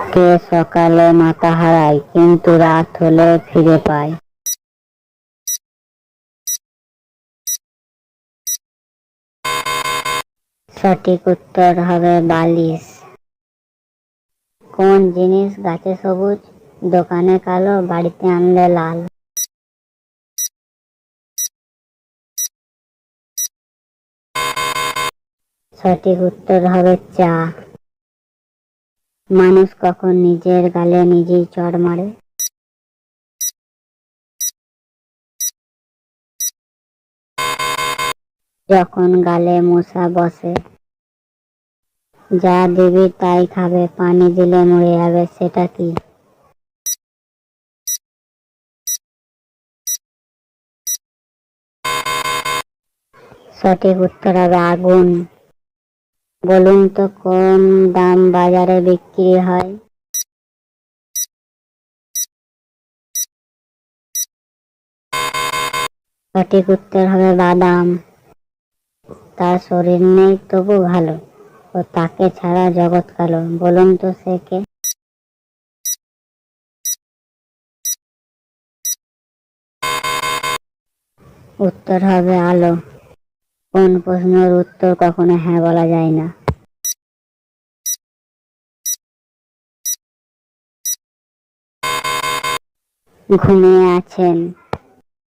কে সকালে মাথা হারায় কিন্তু রাত হলে ফিরে পায়? সঠিক উত্তর হবে বালিশ। কোন জিনিস গাছে সবুজ, দোকানে কালো, বাড়িতে আনলে লাল? সঠিক উত্তর হবে চা। মানুষ কখন নিজের গালে নিজেই চড় মারে? যখন গালে মশা বসে। যা দিবি তাই খাবে, পানি দিলে মরে যাবে, সেটা কি? সঠিক উত্তর হবে আগুন। বলুন তো কোন দাম বাজারে বিক্রি হয়? সঠিক উত্তর হবে বাদাম। তার শরীর নেই তবু ভালো, ও তাকে ছাড়া জগৎ কালো, বলুন তো সে কে? উত্তর হবে আলো। কোন প্রশ্নের উত্তর কখনো হ্যাঁ বলা যায় না? ঘুমিয়ে আছেন।